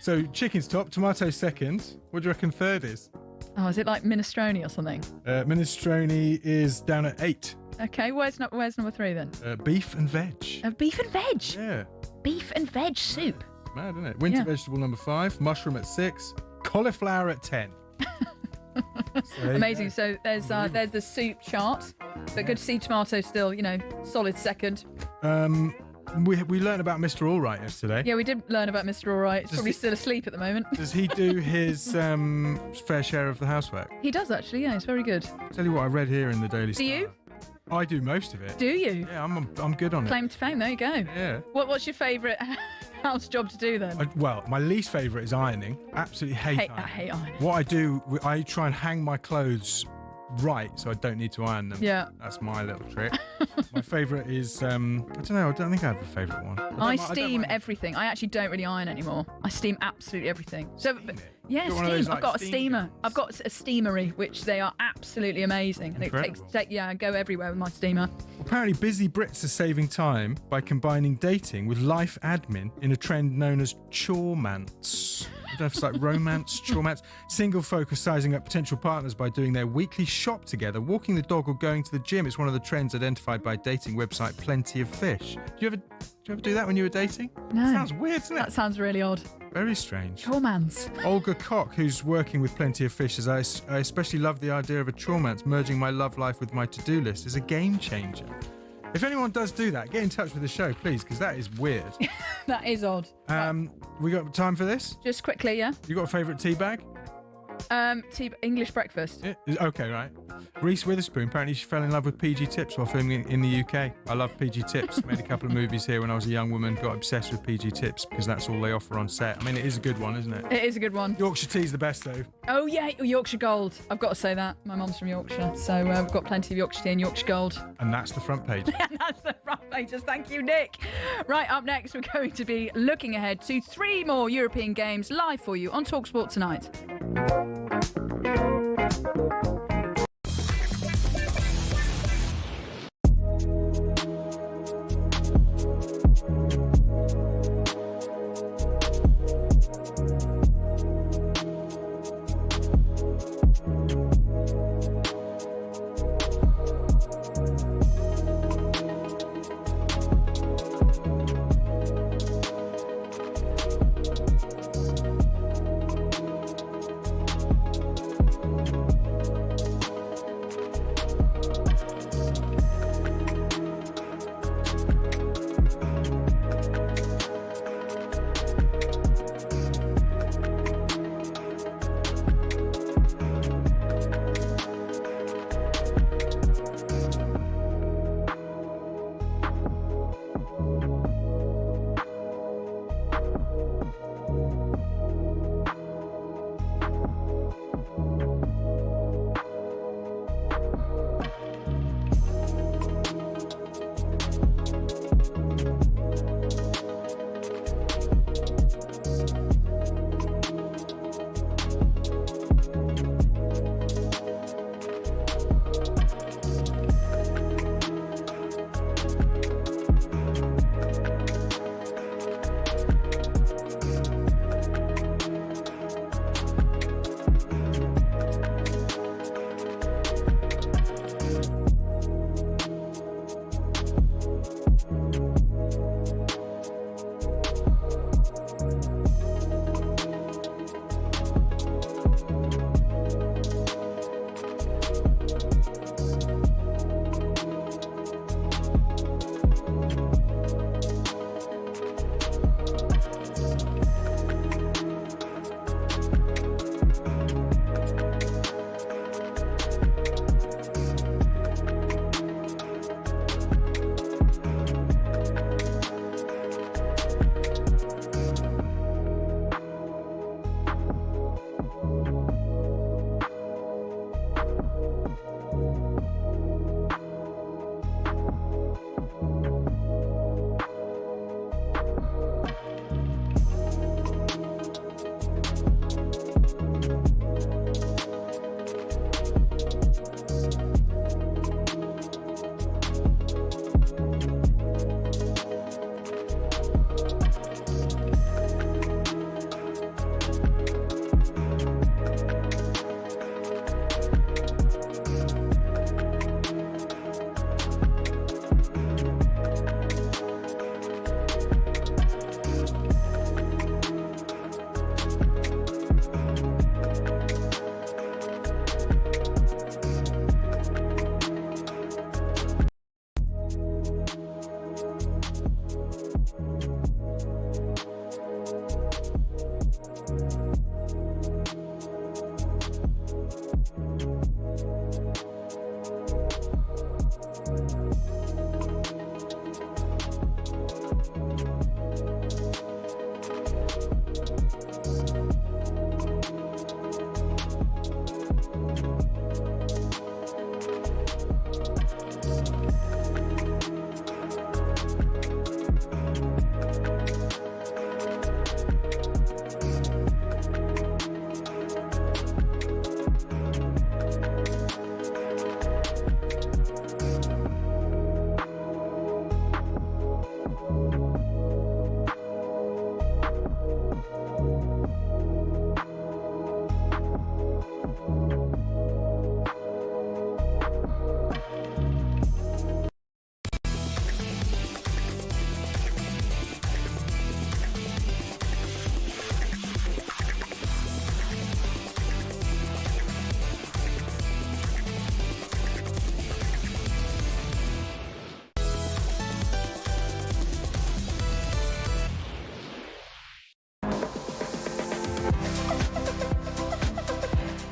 So chicken's top, tomato second. What do you reckon third is? Oh, is it like minestrone or something? Minestrone is down at 8. Okay, where's number 3 then? Beef and veg. Beef and veg? Yeah. Beef and veg soup. Mad, isn't it? Winter vegetable number 5, mushroom at 6, cauliflower at 10. Amazing. So there's the soup chart, but good to see tomato still, solid second. We learned about Mr. Allright yesterday. Yeah, we did learn about Mr. Allright. He's probably still asleep at the moment. Does he do his fair share of the housework? He does actually. Yeah, it's very good. Tell you what I read here in the Daily Star. Do you? I do most of it. Do you? Yeah, I'm good on it. Claim to fame. There you go. Yeah. What's your favourite house job to do then? Well, my least favourite is ironing. Absolutely hate ironing. I hate ironing. What I do, I try and hang my clothes right so I don't need to iron them. Yeah. That's my little trick. My favourite is, I don't know, I don't think I have a favourite one. I steam everything. I actually don't really iron anymore. I steam absolutely everything. So, yeah, steam. I've got a steamer. I've got a steamery, which they are absolutely amazing. And incredible. I go everywhere with my steamer. Apparently, busy Brits are saving time by combining dating with life admin in a trend known as choremance. I don't know if it's like romance, choremance. Single folk are sizing up potential partners by doing their weekly shop together, walking the dog or going to the gym. It's one of the trends identified by dating website Plenty of Fish. Do you ever do that when you were dating? No. Sounds weird, doesn't it? That sounds really odd. Very strange. Choremance. Olga Koch, who's working with Plenty of Fish, says, I especially love the idea of a choremance. Merging my love life with my to-do list is a game changer. If anyone does do that, get in touch with the show, please, because that is weird. That is odd. We got time for this? Just quickly, yeah. You got a favourite tea bag? English breakfast. Yeah. Okay, right. Reese Witherspoon, apparently she fell in love with PG Tips while filming in the UK. I love PG Tips. Made a couple of movies here when I was a young woman. Got obsessed with PG Tips because that's all they offer on set. I mean, it is a good one, isn't it? It is a good one. Yorkshire tea's the best, though. Oh, yeah, Yorkshire Gold. I've got to say that. My mum's from Yorkshire, so we've got plenty of Yorkshire tea and Yorkshire Gold. And that's the front page. And that's the front pages. Thank you, Nick. Right, up next, we're going to be looking ahead to 3 more European games live for you on talkSPORT tonight.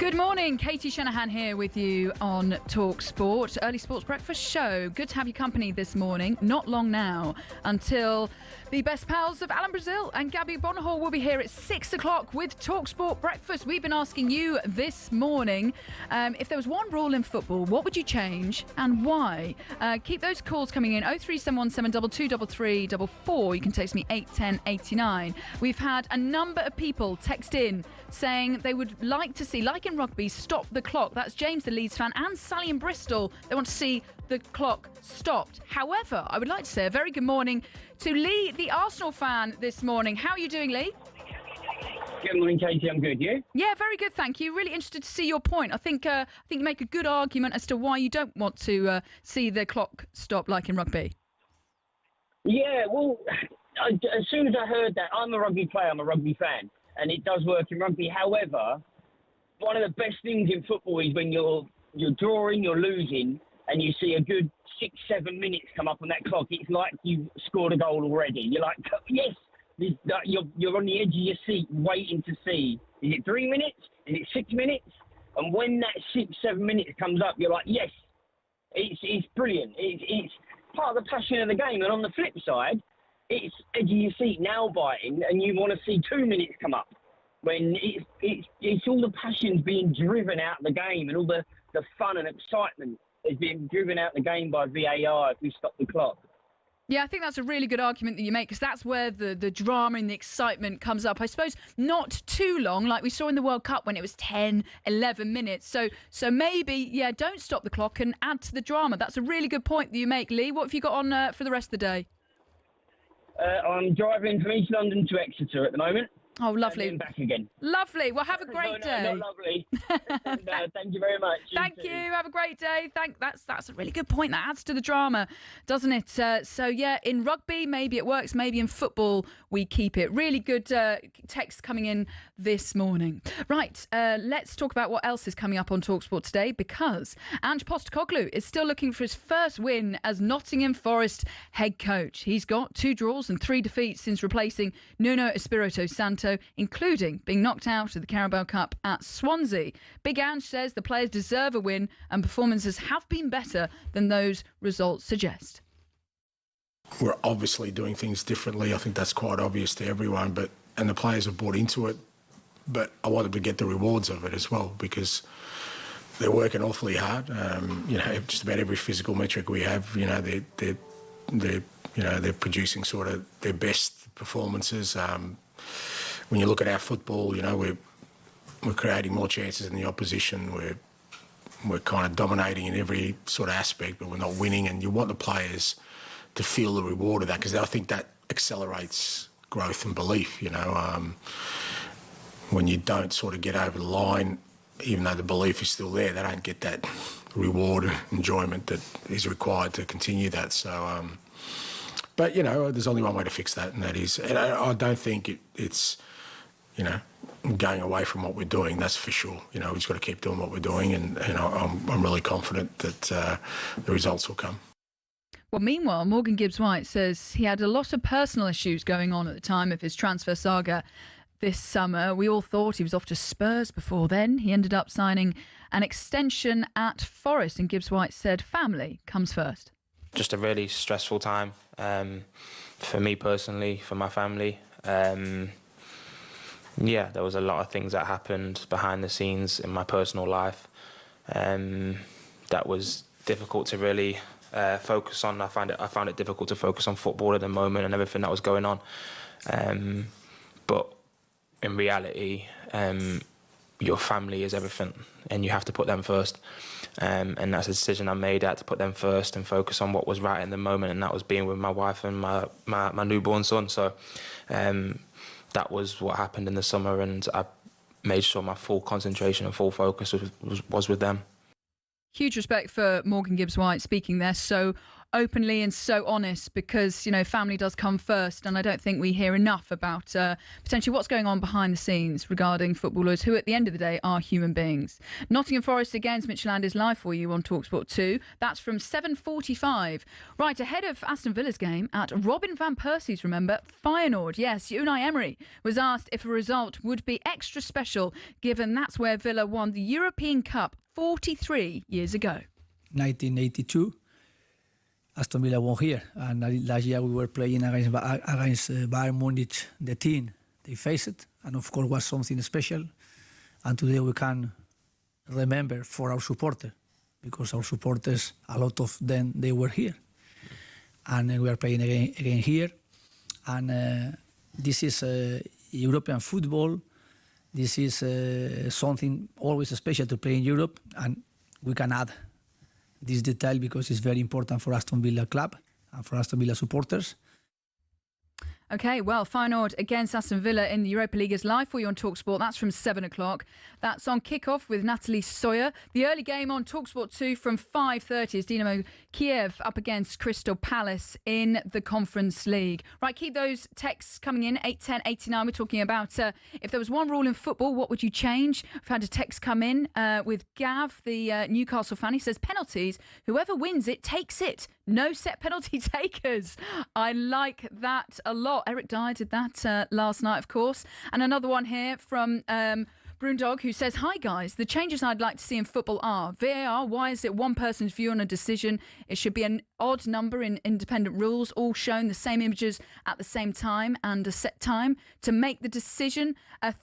Good morning, Katie Shanahan here with you on talkSPORT, early sports breakfast show. Good to have your company this morning. Not long now until the best pals of Alan Brazil and Gabby Bonhall will be here at 6 o'clock with talkSPORT breakfast. We've been asking you this morning, if there was one rule in football, what would you change and why? Keep those calls coming in, 03717 223344. You can text me 81089. We've had a number of people text in saying they would like to see, like in rugby, stop the clock. That's James, the Leeds fan, and Sally in Bristol. They want to see the clock stopped. However, I would like to say a very good morning to Lee, the Arsenal fan, this morning. How are you doing, Lee? Good morning, Katie. I'm good. You? Yeah, very good, thank you. Really interested to see your point. I think you make a good argument as to why you don't want to see the clock stop like in rugby. Yeah, well, as soon as I heard that, I'm a rugby player, I'm a rugby fan, and it does work in rugby. However, one of the best things in football is when you're drawing, you're losing, and you see a good 6-7 minutes come up on that clock. It's like you've scored a goal already. You're like, yes. You're on the edge of your seat waiting to see, is it 3 minutes? Is it 6 minutes? And when that 6-7 minutes comes up, you're like, yes, it's brilliant. It's part of the passion of the game. And on the flip side, it's edge of your seat now biting, and you want to see 2 minutes come up. When it's all the passions being driven out of the game, and all the fun and excitement is being driven out of the game by VAR if we stop the clock. Yeah, I think that's a really good argument that you make, because that's where the drama and the excitement comes up. I suppose not too long, like we saw in the World Cup when it was 10, 11 minutes. So maybe, yeah, don't stop the clock and add to the drama. That's a really good point that you make, Lee. What have you got on for the rest of the day? I'm driving from East London to Exeter at the moment. Oh, lovely. And then back again. Lovely. Well, have a great day. Not lovely. And, thank you very much. Thank you. Have a great day. That's a really good point. That adds to the drama, doesn't it? So, yeah, in rugby, maybe it works. Maybe in football, we keep it. Really good text coming in this morning. Right, let's talk about what else is coming up on talkSPORT today, because Ange Postecoglou is still looking for his first win as Nottingham Forest head coach. He's got 2 draws and 3 defeats since replacing Nuno Espirito Santo, including being knocked out of the Carabao Cup at Swansea. Big Ange says the players deserve a win and performances have been better than those results suggest. We're obviously doing things differently. I think that's quite obvious to everyone, and the players have bought into it. But I wanted to get the rewards of it as well, because they're working awfully hard. Just about every physical metric we have, they're producing sort of their best performances. When you look at our football, we're creating more chances than the opposition. We're kind of dominating in every sort of aspect, but we're not winning. And you want the players to feel the reward of that, because I think that accelerates growth and belief. When you don't sort of get over the line, even though the belief is still there, they don't get that reward and enjoyment that is required to continue that. So, but there's only one way to fix that, and that is, and I don't think it's going away from what we're doing. That's for sure. We've just got to keep doing what we're doing, and I'm really confident that the results will come. Well, meanwhile, Morgan Gibbs-White says he had a lot of personal issues going on at the time of his transfer saga this summer. We all thought he was off to Spurs before then. He ended up signing an extension at Forest, and Gibbs-White said family comes first. Just a really stressful time for me personally, for my family. There was a lot of things that happened behind the scenes in my personal life that was difficult to really focus on. I found it difficult to focus on football at the moment and everything that was going on. But in reality, your family is everything, and you have to put them first. And that's a decision I made. I had to put them first and focus on what was right in the moment, and that was being with my wife and my newborn son. So that was what happened in the summer, and I made sure my full concentration and full focus was with them. Huge respect for Morgan Gibbs-White speaking there so openly and so honest, because, you know, family does come first, and I don't think we hear enough about potentially what's going on behind the scenes regarding footballers who at the end of the day are human beings. Nottingham Forest against Midtjylland is live for you on talkSPORT 2. That's from 7:45. Right, ahead of Aston Villa's game at Robin van Persie's, remember, Feyenoord. Yes, Unai Emery was asked if a result would be extra special, given that's where Villa won the European Cup 43 years ago. 1982, Aston Villa won here, and last year we were playing against Bayern Munich, the team they faced, and of course was something special. And today we can remember for our supporters, because our supporters, a lot of them, they were here, and we are playing again here. And this is European football. This is something always special to play in Europe, and we can add this detail because it's very important for Aston Villa club and for Aston Villa supporters. Okay, well, Feyenoord against Aston Villa in the Europa League is live for you on talkSPORT. That's from 7 o'clock. That's on kickoff with Natalie Sawyer. The early game on talkSPORT 2 from 5:30 is Dynamo Kiev up against Crystal Palace in the Conference League. Right, keep those texts coming in, 81089. We're talking about if there was one rule in football, what would you change? We've had a text come in with Gav, the Newcastle fan. He says, penalties, whoever wins it takes it. No set penalty takers. I like that a lot. Eric Dyer did that last night, of course. And another one here from Broondog, who says, hi guys, the changes I'd like to see in football are VAR. Why is it one person's view on a decision? It should be an odd number in independent rules, all shown the same images at the same time and a set time to make the decision.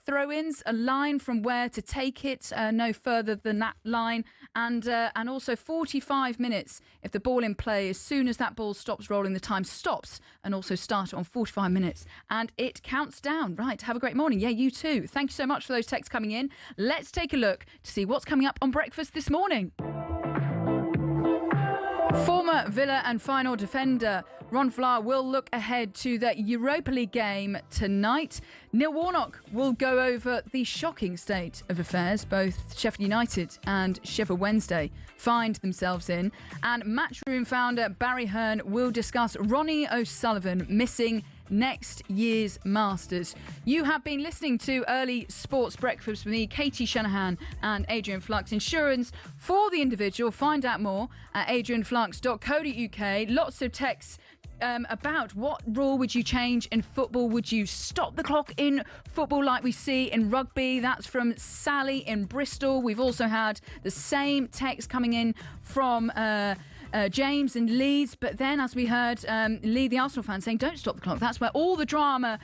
Throw-ins, a line from where to take it, no further than that line, and also 45 minutes if the ball in play. As soon as that ball stops rolling, the time stops, and also start on 45 minutes, and it counts down. Right, have a great morning. Yeah, you too. Thank you so much for those texts coming in. Let's take a look to see what's coming up on breakfast this morning. Former Villa and Feyenoord defender Ron Vlaar will look ahead to the Europa League game tonight. Neil Warnock will go over the shocking state of affairs both Sheffield United and Sheffield Wednesday find themselves in. And Matchroom founder Barry Hearn will discuss Ronnie O'Sullivan missing next year's Masters. You have been listening to Early Sports Breakfast with me, Katie Shanahan and Adrian Flux. Insurance for the individual. Find out more at adrianflux.co.uk. Lots of texts about what rule would you change in football? Would you stop the clock in football like we see in rugby? That's from Sally in Bristol. We've also had the same text coming in from James in Leeds, but then as we heard Lee, the Arsenal fan, saying don't stop the clock. That's where all the drama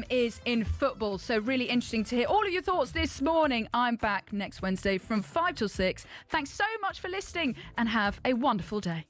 is in football. So really interesting to hear all of your thoughts this morning. I'm back next Wednesday from 5 till 6. Thanks so much for listening and have a wonderful day.